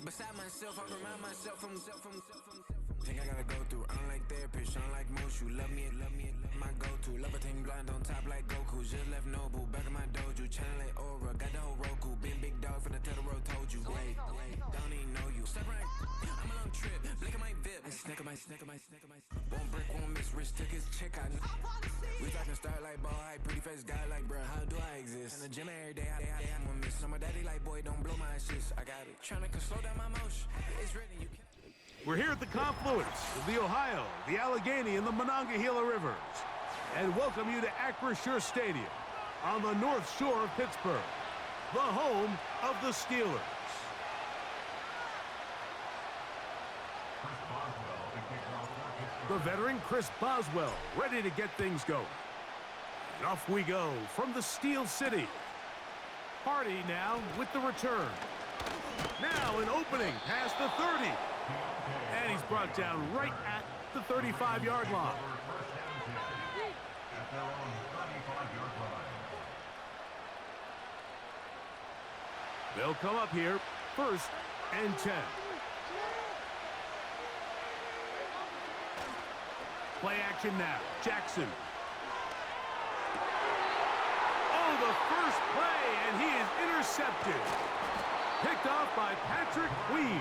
Beside myself, I remind myself from. Think I gotta go through. I don't like therapists, I don't like most. You love me, my go-to. Love a team blind on top like Goku. Just left Noble, back in my dojo. Channel like Aura, got the whole Roku. Been big dog from the Telltale told you. Wait, don't even know you. Step right, I'm a long trip. Blink of my VIP. Snicker my. Won't break, won't miss. Rich took his chick, I know. We talking start like ball high, pretty face guy like, bruh, how do I exist? In the gym every day, I'm gonna miss. So my daddy like, boy, don't blow my assist. I got it. Tryna slow down my motion. It's written, you can't. We're here at the confluence of the Ohio, the Allegheny, and the Monongahela Rivers, and welcome you to Acrisure Stadium on the North Shore of Pittsburgh, the home of the Steelers. The veteran Chris Boswell ready to get things going. And off we go from the Steel City. Hardy now with the return. Now an opening past the 30. And he's brought down right at the 35-yard line. They'll come up here, 1st and 10. Play action now, Jackson. Oh, the first play, and he is intercepted. Picked off by Patrick Queen.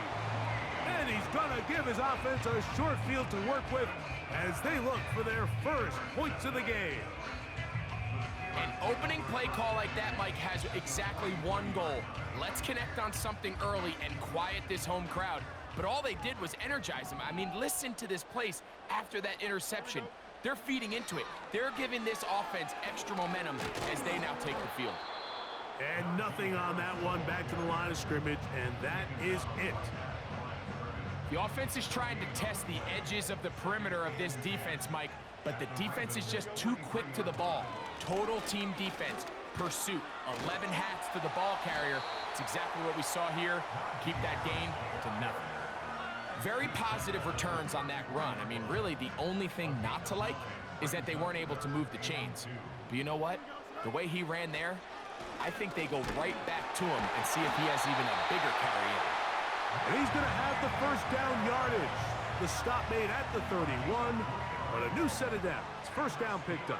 And he's going to give his offense a short field to work with as they look for their first points of the game. An opening play call like that, Mike, has exactly one goal. Let's connect on something early and quiet this home crowd. But all they did was energize them. I mean, listen to this place after that interception. They're feeding into it. They're giving this offense extra momentum as they now take the field. And nothing on that one, back to the line of scrimmage, and that is it. The offense is trying to test the edges of the perimeter of this defense, Mike, but the defense is just too quick to the ball. Total team defense, pursuit, 11 hats to the ball carrier. It's exactly what we saw here. Keep that gain to nothing. Very positive returns on that run. I mean, really, the only thing not to like is that they weren't able to move the chains. But you know what? The way he ran there, I think they go right back to him and see if he has even a bigger carry in. And he's going to have the first down yardage. The stop made at the 31, but a new set of downs. First down picked up.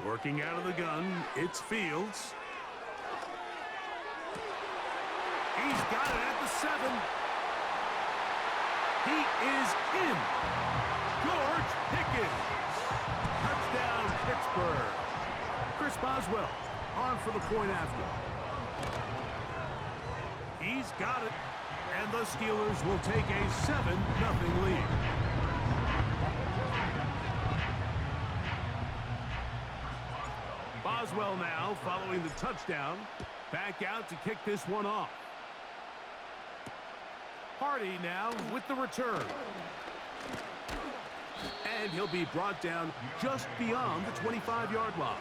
Working out of the gun, it's Fields. He's got it at the 7. He is in. George Pickens. Touchdown, Pittsburgh. Chris Boswell on for the point after. He's got it, and the Steelers will take a 7-0 lead. Boswell now following the touchdown. Back out to kick this one off. Hardy now with the return. And he'll be brought down just beyond the 25-yard line.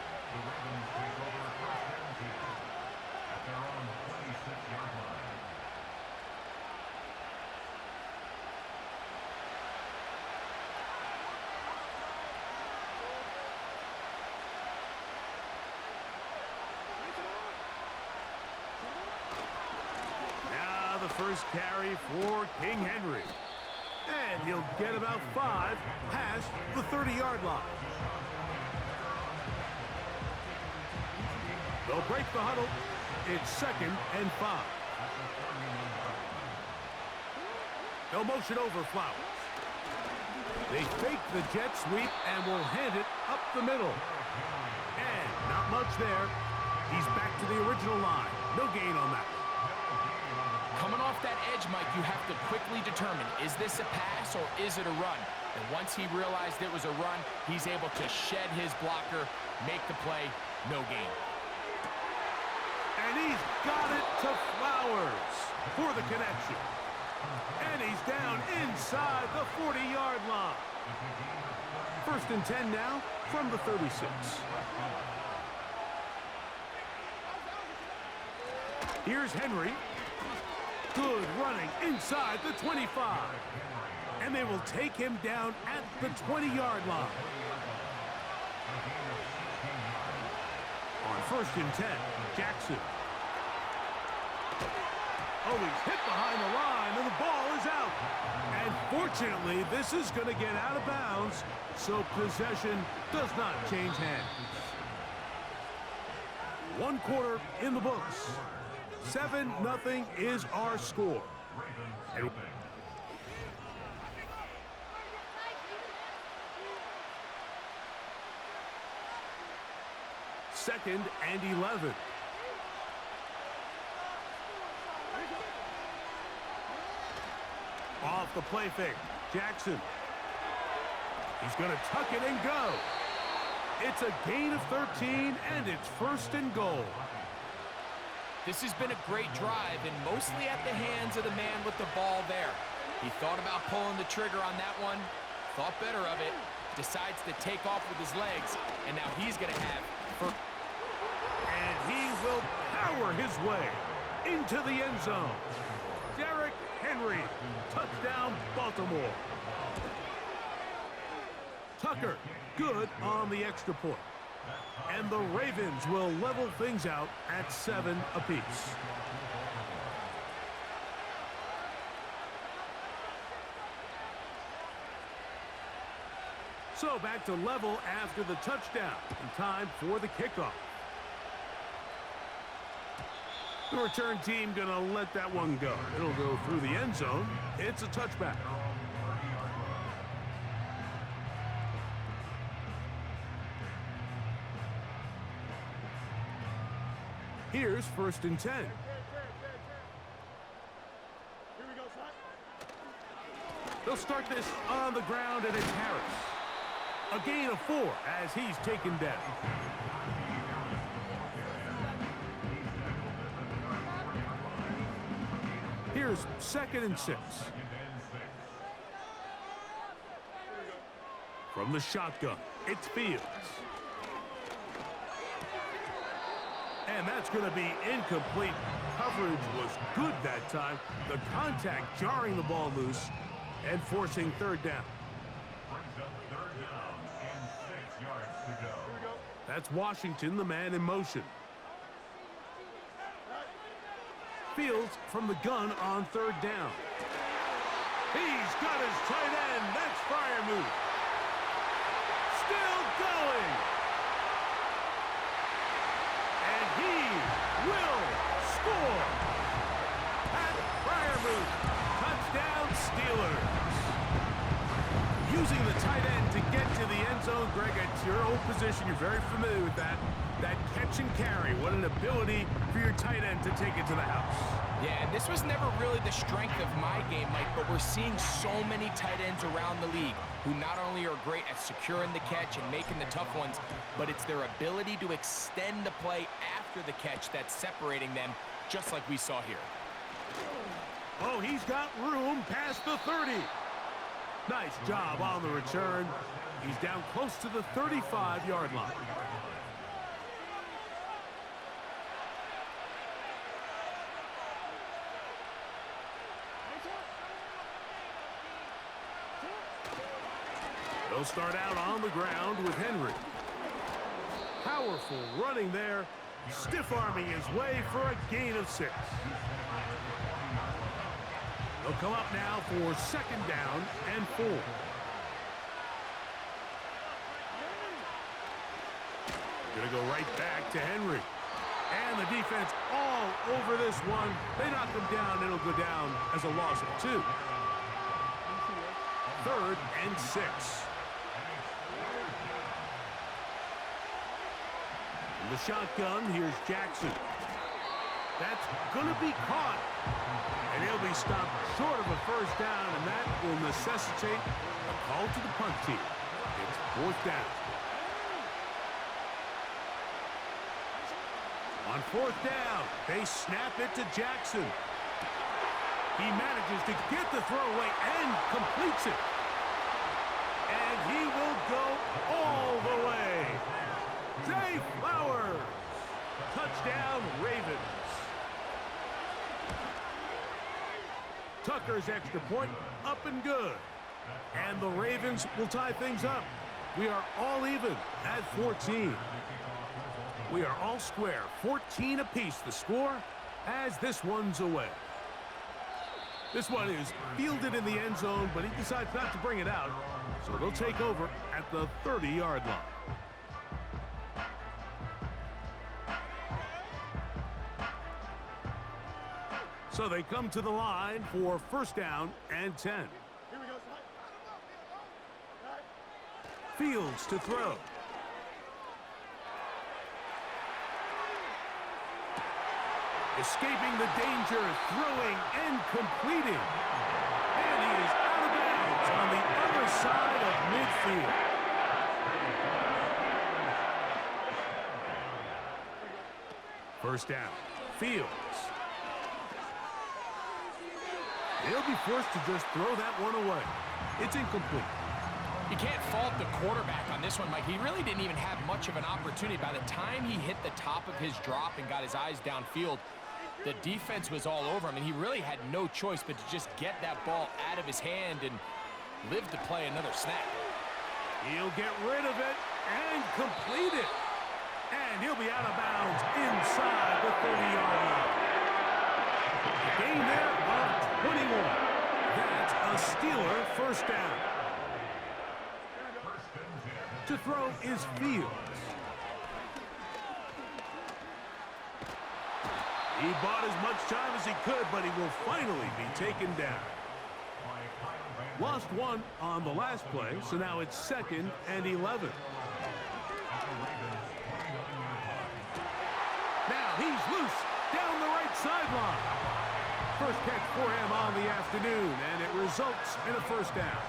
First carry for King Henry. And he'll get about 5 past the 30-yard line. They'll break the huddle. It's 2nd and 5. They'll motion over Flowers. They fake the jet sweep and will hand it up the middle. And not much there. He's back to the original line. No gain on that. Coming off that edge, Mike, you have to quickly determine, is this a pass or is it a run? And once he realized it was a run, he's able to shed his blocker, make the play, no gain. And he's got it to Flowers for the connection. And he's down inside the 40-yard line. 1st and 10 now from the 36. Here's Henry. Good running inside the 25. And they will take him down at the 20-yard line. On 1st and 10, Jackson. Oh, he's hit behind the line, and the ball is out. And fortunately, this is going to get out of bounds, so possession does not change hands. 1 quarter in the books. 7-0 is our score. And second and 11. Off the play fake, Jackson. He's going to tuck it and go. It's a gain of 13, and it's 1st and goal. This has been a great drive, and mostly at the hands of the man with the ball there. He thought about pulling the trigger on that one, thought better of it, decides to take off with his legs, and now he's going to have... And he will power his way into the end zone. Derrick Henry, touchdown Baltimore. Tucker, good on the extra point. And the Ravens will level things out at 7 apiece. So back to level after the touchdown. And time for the kickoff. The return team gonna let that one go. It'll go through the end zone. It's a touchback. Here's 1st and 10. They'll start this on the ground, and it's Harris. A gain of 4 as he's taken down. Here's 2nd and 6. From the shotgun, it's Fields. And that's going to be incomplete. Coverage was good that time. The contact jarring the ball loose and forcing 3rd down. That's Washington, the man in motion. Fields from the gun on 3rd down. He's got his tight end. That's Freiermuth. Still going. And he will score. Pat Freiermuth. Touchdown Steelers. Using the tight end to get to the end zone, Greg, it's your old position. You're very familiar with that. That catch and carry. What an ability for your tight end to take it to the house. Yeah, and this was never really the strength of my game, Mike, but we're seeing so many tight ends around the league who not only are great at securing the catch and making the tough ones, but it's their ability to extend the play after the catch that's separating them, just like we saw here. Oh, he's got room past the 30. Nice job on the return. He's down close to the 35-yard line. They'll start out on the ground with Henry. Powerful running there, stiff-arming his way for a gain of 6. They'll come up now for 2nd down and 4. Gonna go right back to Henry. And the defense all over this one. They knock him down. It'll go down as a loss of 2. 3rd and 6. From the shotgun, here's Jackson. That's gonna be caught. And he'll be stopped short of a 1st down, and that will necessitate a call to the punt team. It's 4th down. On 4th down, they snap it to Jackson. He manages to get the throwaway and completes it. And he will go all the way. Zay Flowers. Touchdown, Ravens. Tucker's extra point up and good. And the Ravens will tie things up. We are all even at 14. We are all square, 14 apiece the score as this one's away. This one is fielded in the end zone, but he decides not to bring it out. So they'll take over at the 30-yard line. So they come to the line for first down and 10. Fields to throw. Escaping the danger, throwing and completing. And he is out of bounds on the other side of midfield. First down. Fields. He'll be forced to just throw that one away. It's incomplete. You can't fault the quarterback on this one, Mike. He really didn't even have much of an opportunity. By the time he hit the top of his drop and got his eyes downfield, the defense was all over him, and he really had no choice but to just get that ball out of his hand and live to play another snap. He'll get rid of it and complete it. And he'll be out of bounds inside the 30-yard line. A gain there of 21. That's a Steeler first down. To throw is Fields. He bought as much time as he could, but he will finally be taken down. Lost one on the last play, so now it's 2nd and 11. Now he's loose down the right sideline. First catch for him on the afternoon, and it results in a first down.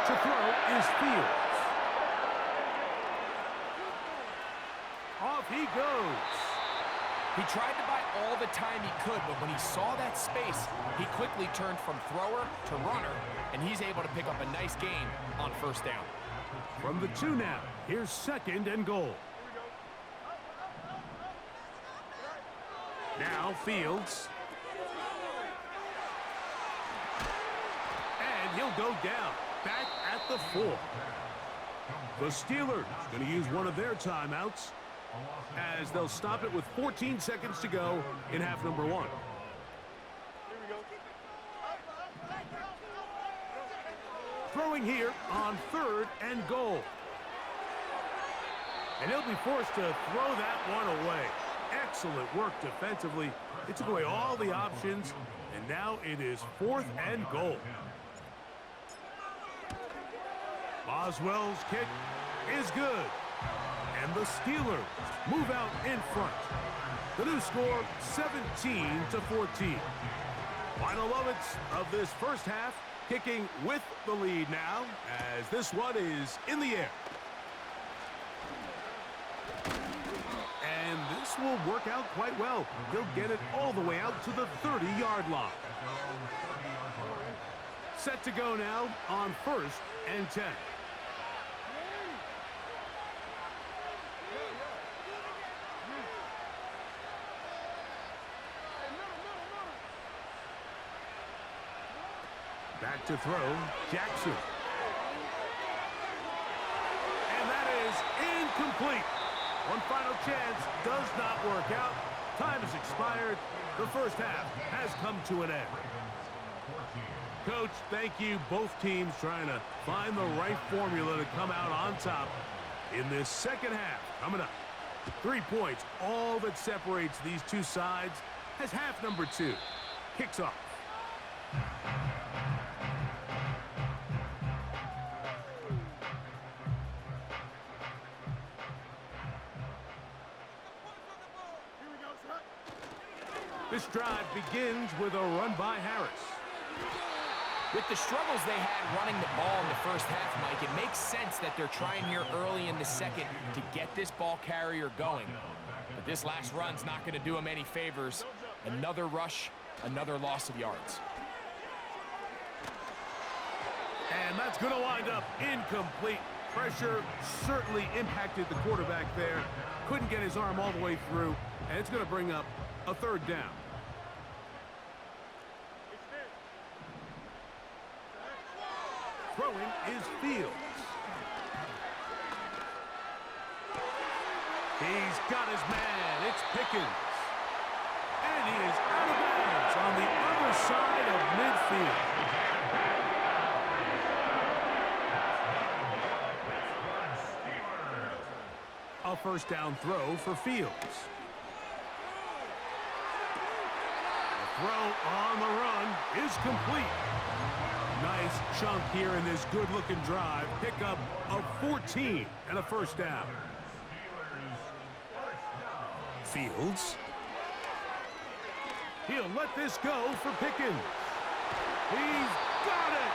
To throw is Fields. Off he goes. He tried to buy all the time he could, but when he saw that space, he quickly turned from thrower to runner, and he's able to pick up a nice gain on first down. From the 2 now, here's 2nd and goal. Now Fields. And he'll go down, back at the 4. The Steelers going to use one of their timeouts as they'll stop it with 14 seconds to go in half number 1. Throwing here on 3rd and goal. And he'll be forced to throw that one away. Excellent work defensively. It took away all the options, and now it is 4th and goal. Boswell's kick is good. And the Steelers move out in front. The new score, 17-14. Final moments of this first half, kicking with the lead now, as this one is in the air. And this will work out quite well. He'll get it all the way out to the 30-yard line. Set to go now on 1st and 10. Back to throw, Jackson. And that is incomplete. One final chance does not work out. Time has expired. The first half has come to an end. Coach, thank you. Both teams trying to find the right formula to come out on top in this second half. Coming up, 3 points, all that separates these two sides as half number 2 kicks off. This drive begins with a run by Harris. With the struggles they had running the ball in the first half, Mike, it makes sense that they're trying here early in the second to get this ball carrier going. But this last run's not going to do them any favors. Another rush, another loss of yards. And that's going to wind up incomplete. Pressure certainly impacted the quarterback there. Couldn't get his arm all the way through, and it's going to bring up a 3rd down. Throwing is Fields. He's got his man. It's Pickens. And he is out of bounds on the other side of midfield. A first down throw for Fields. The throw on the run is complete. Nice chunk here in this good-looking drive. Pickup of 14 and a first down. Fields. He'll let this go for Pickens. He's got it.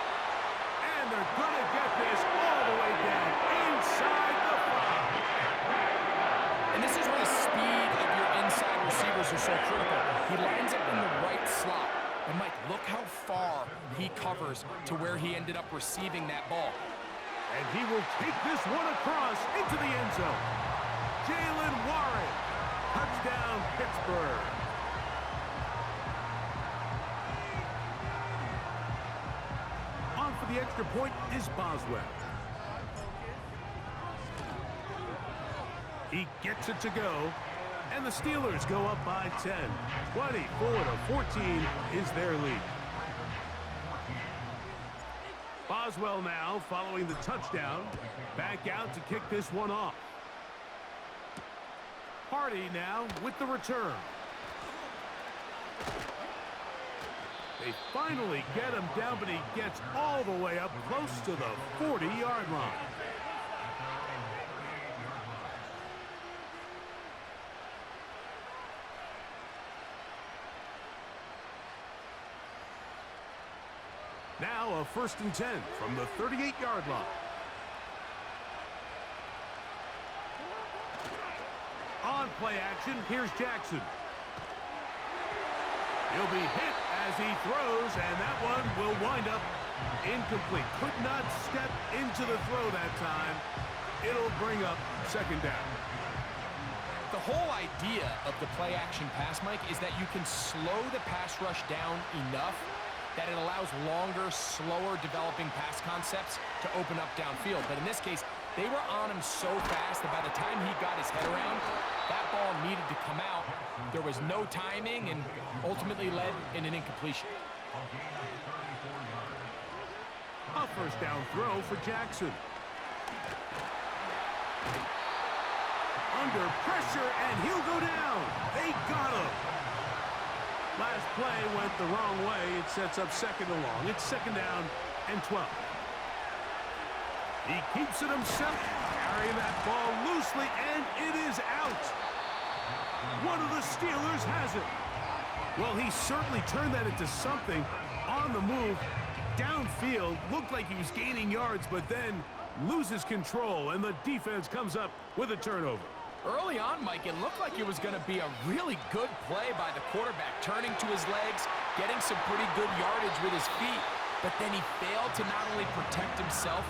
And they're going to get this all the way down inside the 5. And this is where the speed of your inside receivers are so critical. He lines up in the right slot. And Mike, look how far he covers to where he ended up receiving that ball. And he will take this one across into the end zone. Jalen Warren. Touchdown, Pittsburgh. On for the extra point is Boswell. He gets it to go, and the Steelers go up by 10. 24-14 is their lead. Boswell now following the touchdown. Back out to kick this one off. Hardy now with the return. They finally get him down, but he gets all the way up close to the 40-yard line. Now a 1st and 10 from the 38-yard line. On play action, here's Jackson. He'll be hit as he throws, and that one will wind up incomplete. Could not step into the throw that time. It'll bring up 2nd down. The whole idea of the play action pass, Mike, is that you can slow the pass rush down enough that it allows longer, slower developing pass concepts to open up downfield. But in this case, they were on him so fast that by the time he got his head around, that ball needed to come out. There was no timing and ultimately led in an incompletion. A first down throw for Jackson. Under pressure, and he'll go down. They got him. Last play went the wrong way. It sets up 2nd and long. It's 2nd down and 12. He keeps it himself, carrying that ball loosely, and it is out. One of the Steelers has it. Well, he certainly turned that into something on the move. Downfield, looked like he was gaining yards, but then loses control, and the defense comes up with a turnover. Early on, Mike, it looked like it was going to be a really good play by the quarterback, turning to his legs, getting some pretty good yardage with his feet, but then he failed to not only protect himself,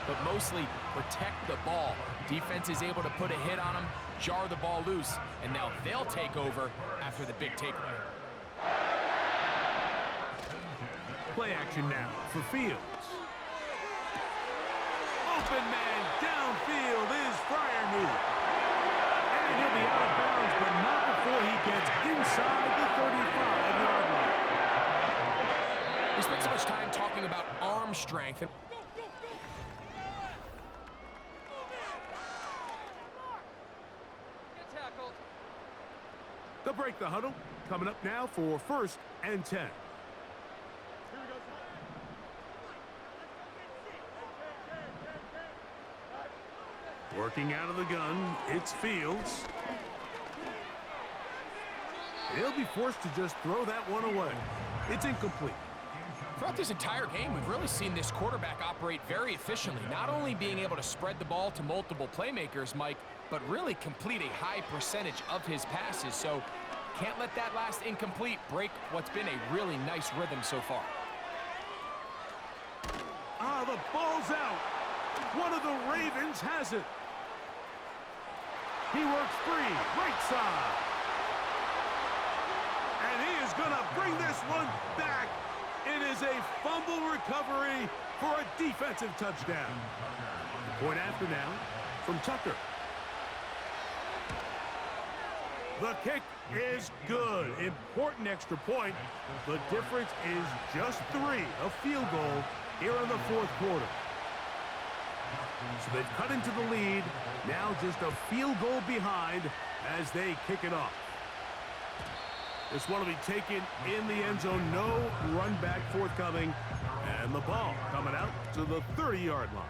but mostly protect the ball. Defense is able to put a hit on him, jar the ball loose, and now they'll take over after the big takeaway. Play action now for Fields. Open man downfield is Freiermuth. And he'll be out of bounds, but not before he gets inside the 35-yard line. We spent so much time talking about arm strength. They'll break the huddle. Coming up now for 1st and 10. Working out of the gun, it's Fields. He'll be forced to just throw that one away. It's incomplete. Throughout this entire game, we've really seen this quarterback operate very efficiently, not only being able to spread the ball to multiple playmakers, Mike, but really complete a high percentage of his passes. So can't let that last incomplete break what's been a really nice rhythm so far. The ball's out. One of the Ravens has it. He works free, right side. And he is going to bring this one back. It is a fumble recovery for a defensive touchdown. Point after now from Tucker. The kick is good. Important extra point. The difference is just 3, a field goal here in the fourth quarter. So they've cut into the lead. Now just a field goal behind as they kick it off. This one will be taken in the end zone. No run back forthcoming. And the ball coming out to the 30-yard line.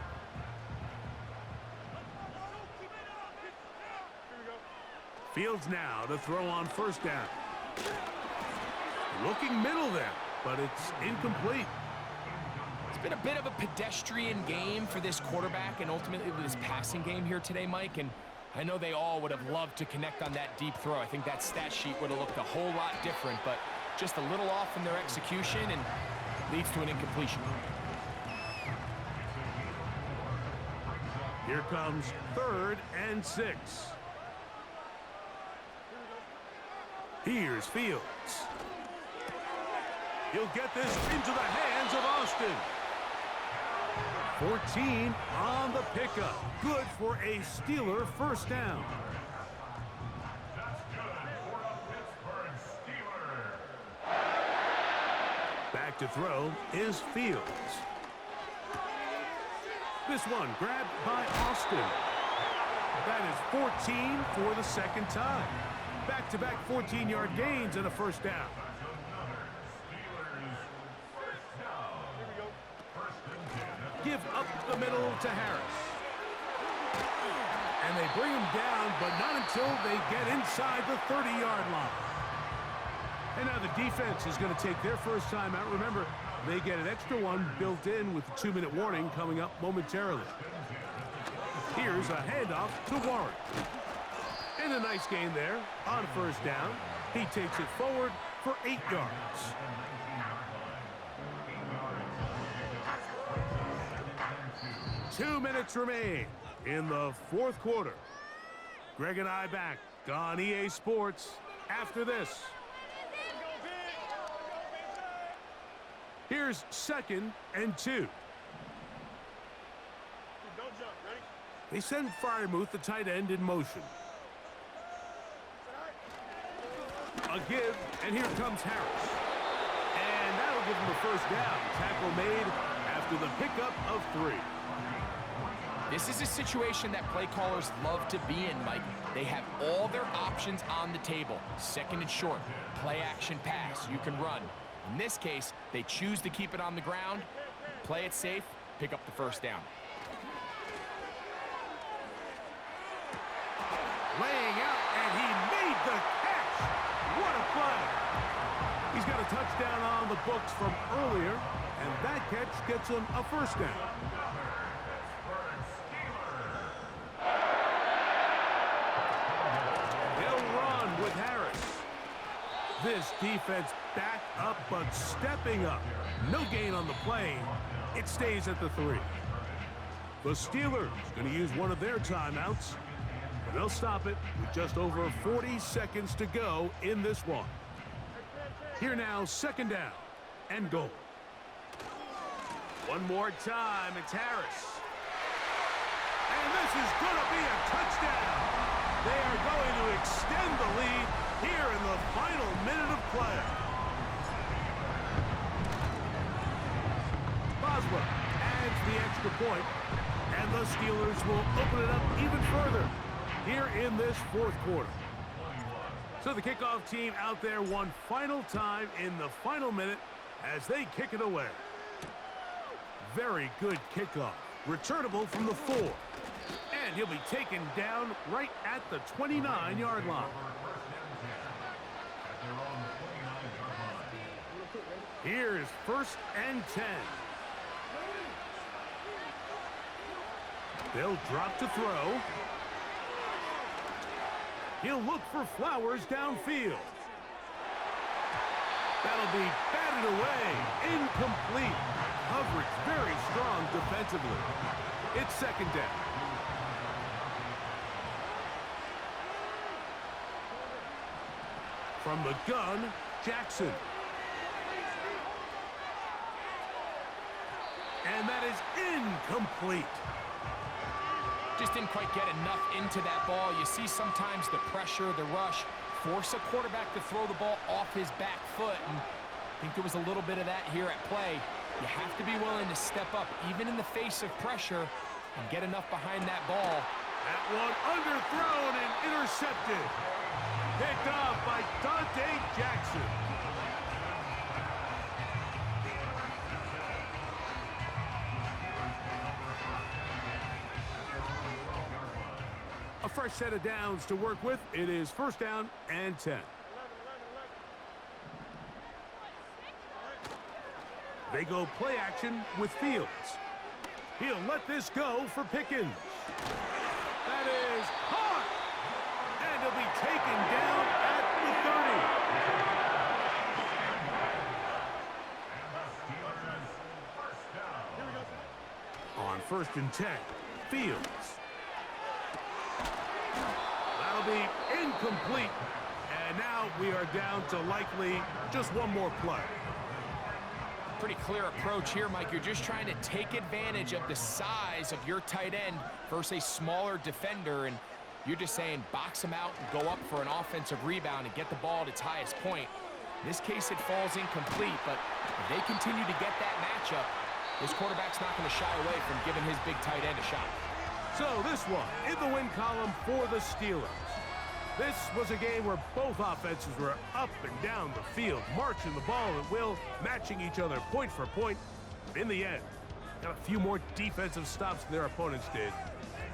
Fields now to throw on first down. Looking middle there, but it's incomplete. It's been a bit of a pedestrian game for this quarterback and ultimately this passing game here today, Mike. And I know they all would have loved to connect on that deep throw. I think that stat sheet would have looked a whole lot different, but just a little off in their execution and leads to an incompletion. Here comes 3rd and 6. Here's Fields. He'll get this into the hands of Austin. 14 on the pickup. Good for a Steeler first down. Back to throw is Fields. This one grabbed by Austin. That is 14 for the second time. Back-to-back 14-yard gains and a first down. Give up the middle to Harris. And they bring him down, but not until they get inside the 30-yard line. And now the defense is going to take their first time out. Remember, they get an extra one built in with the 2-minute warning coming up momentarily. Here's a handoff to Warren. And a nice gain there on first down. He takes it forward for 8 yards. Two minutes remain in the fourth quarter. Greg and I back on EA Sports after this. Here's 2nd and 2. They send Freiermuth, the tight end, in motion. A give, and here comes Harris. And that'll give him the first down. Tackle made after the pickup of 3. This is a situation that play callers love to be in, Mike. They have all their options on the table. 2nd and short, play action pass, you can run. In this case, they choose to keep it on the ground, play it safe, pick up the first down. Laying out, and he made the catch. What a play. He's got a touchdown on the books from earlier, and that catch gets him a first down. They'll run with Harris. This defense back up, but stepping up. No gain on the play. It stays at the 3. The Steelers going to use one of their timeouts. They'll stop it with just over 40 seconds to go in this one. Here now, 2nd down and goal. One more time, it's Harris. And this is going to be a touchdown. They are going to extend the lead here in the final minute of play. Boswell adds the extra point, and the Steelers will open it up even further here in this fourth quarter. So the kickoff team out there one final time in the final minute as they kick it away. Very good kickoff. Returnable from the 4. And he'll be taken down right at the 29-yard line. Here's 1st and 10. They'll drop to throw. He'll look for Flowers downfield. That'll be batted away. Incomplete. Coverage very strong defensively. It's 2nd down. From the gun, Jackson. And that is incomplete. Just didn't quite get enough into that ball. You see sometimes the pressure, the rush, force a quarterback to throw the ball off his back foot, and I think there was a little bit of that here at play. You have to be willing to step up, even in the face of pressure, and get enough behind that ball. That one underthrown and intercepted. Picked off by Dante Jackson. A fresh set of downs to work with. It is first down and 10. They go play action with Fields. He'll let this go for Pickens. That is hot! And he'll be taken down at the 30. On first and 10, Fields. That'll be incomplete. And now we are down to likely just one more play. Pretty clear approach here, Mike. You're just trying to take advantage of the size of your tight end versus a smaller defender, and you're just saying box him out and go up for an offensive rebound and get the ball at its highest point. In this case, it falls incomplete, but if they continue to get that matchup, this quarterback's not going to shy away from giving his big tight end a shot. So this one in the win column for the Steelers. This was a game where both offenses were up and down the field, marching the ball at will, matching each other point for point. But in the end, got a few more defensive stops than their opponents did.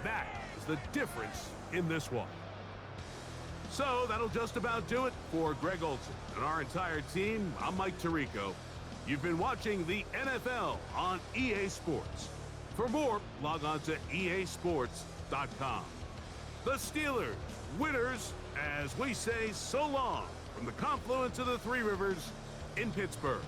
That is the difference in this one. So that'll just about do it for Greg Olsen and our entire team. I'm Mike Tirico. You've been watching the NFL on EA Sports. For more, log on to easports.com. The Steelers, winners, as we say so long from the confluence of the Three Rivers in Pittsburgh.